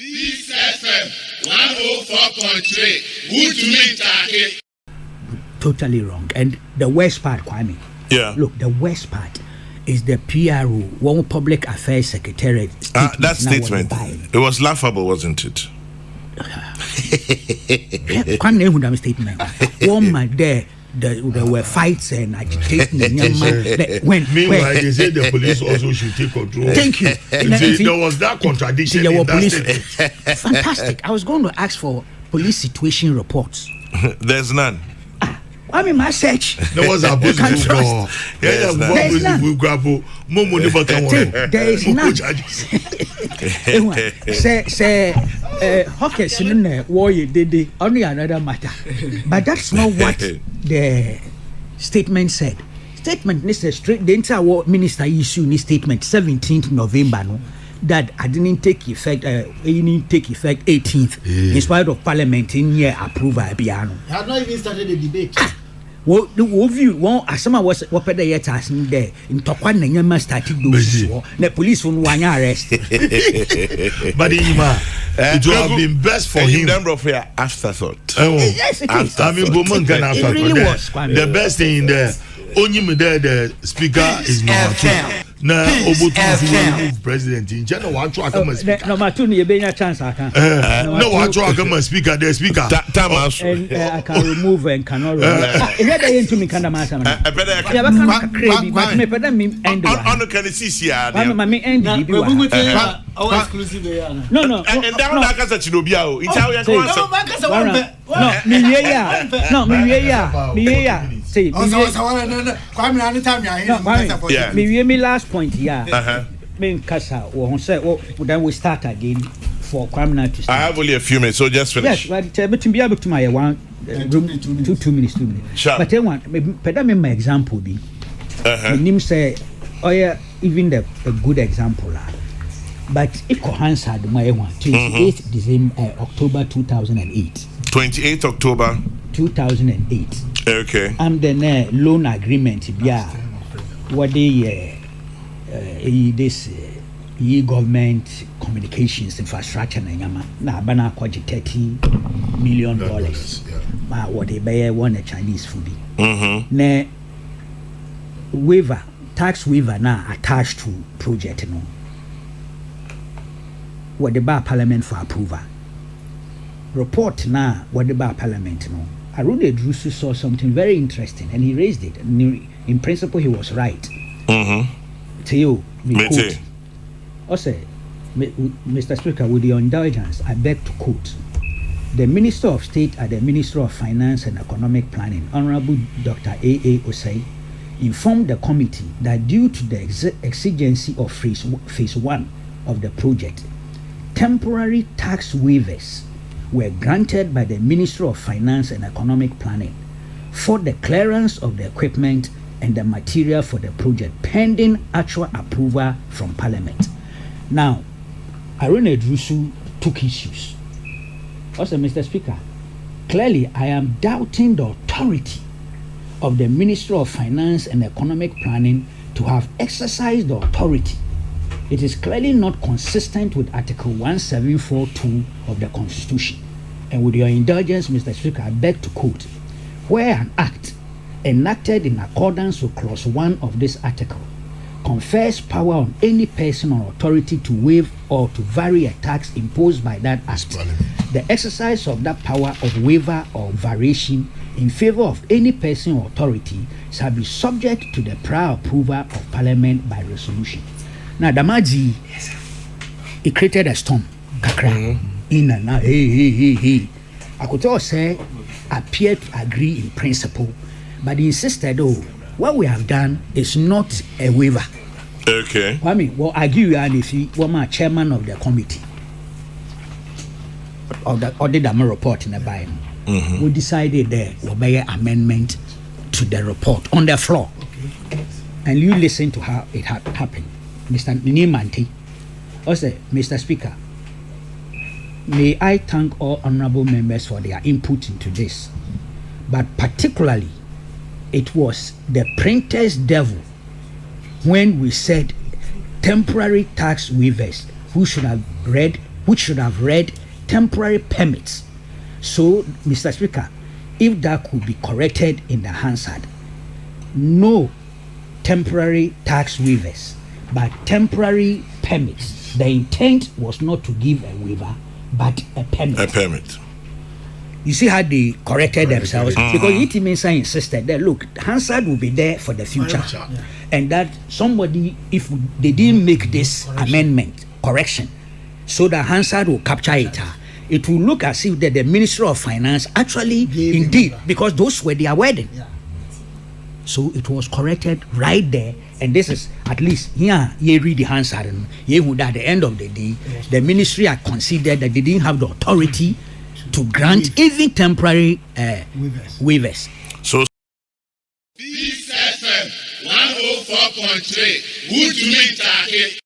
Peace FM 104.3. Good to meet Totally wrong. And the worst part, Kwame. Yeah. Look, the worst part is the PRO, one public affairs secretary. That statement. It was laughable, wasn't it? Can't name them statement. One there. There were fights and agitation. Meanwhile, they say the police also should take control. Thank you. There was that contradiction in that statement. Fantastic. I was going to ask for police situation reports. There's none. I mean, my search. There was a There's none. There is none. Say, Hawkins in the war you did only another matter. But that's not what the statement said. Statement is straight. The entire minister issued this statement 17th November. No, that I didn't take effect. Didn't take effect 18th. In spite of Parliament in year approval. Had not even started the debate. Well, the view one as someone was what the yet asking there in Tokwan and Yama started those the police from one arrest. But it would have been best for him. Afterthought. Yes, it is. I mean, woman can it really was. The best thing in there. Only me there, the speaker is number 2. Now, Obotu move president in general. One track come speaker. Number 2, you be a chance. I can. No, one track come speaker. The speaker. And I can remove and cannot remove. If they into me, can the matter. I better. Crazy, but me better me end. On can see here. I'm end. Our exclusive. No. And down like us at Chinobia. It's how you No, me say. Me last point here. Me kasa. Then we start again for criminal to start. I have only a few minutes, so just finish. Yes, but to be able to my 2 minutes. Sure. But then one, me my example be. Him say, oh yeah, even the a good example but it answered my 28th December, October 2008. 28th October 2008. Okay. I'm the loan agreement. Yeah. What they this government communications infrastructure na bana kwaji $30 million. Ma what they buy one a Chinese food. Na waiver, tax waiver na attached to project no. What the bar parliament for approval. Report na what the bar parliament no. Arune Drusu saw something very interesting and he raised it. In principle, he was right. To you, me quote. Also, Mr. Speaker, with your indulgence, I beg to quote the Minister of State and the Minister of Finance and Economic Planning, Honorable Dr. A.A. Osei, informed the committee that due to the exigency of phase 1 of the project, temporary tax waivers were granted by the Ministry of Finance and Economic Planning for the clearance of the equipment and the material for the project pending actual approval from Parliament. Now, Arune Drusu took issues. Also, Mr. Speaker, clearly I am doubting the authority of the Ministry of Finance and Economic Planning to have exercised the authority. It is clearly not consistent with Article 1742 of the Constitution. And with your indulgence, Mr. Speaker, I beg to quote, where an act enacted in accordance with Clause 1 of this article confers power on any person or authority to waive or to vary a tax imposed by that act, the exercise of that power of waiver or variation in favor of any person or authority shall be subject to the prior approval of Parliament by resolution. Now, Damaji, it created a storm. Kakra. In and out. Hey. I could all say, appear to agree in principle, but he insisted, what we have done is not a waiver. Okay. I mean, well, argue and if he was my chairman of the committee of the audit report in the Bible, we decided there will be an amendment to the report on the floor. Okay. And you listen to how it happened. Mr. Nimanti, also, Mr. Speaker, may I thank all honorable members for their input into this, but particularly it was the printer's devil when we said temporary tax waivers, who should have read which should have read temporary permits. So, Mr. Speaker, if that could be corrected in the Hansard, no temporary tax waivers, but temporary permits. The intent was not to give a waiver, but a permit. A permit. You see how they corrected themselves? Because Itimensa insisted that, look, Hansard will be there for the future. And that somebody, if they didn't make this correction, so that Hansard will capture it, it will look as if that the Ministry of Finance actually, indeed, because those were their wedding. So it was corrected right there. And this is, at least, here, you read the Hansard, and at the end of the day, the ministry had considered that they didn't have the authority to grant even temporary waivers. So, Peace FM 104.3. Good to meet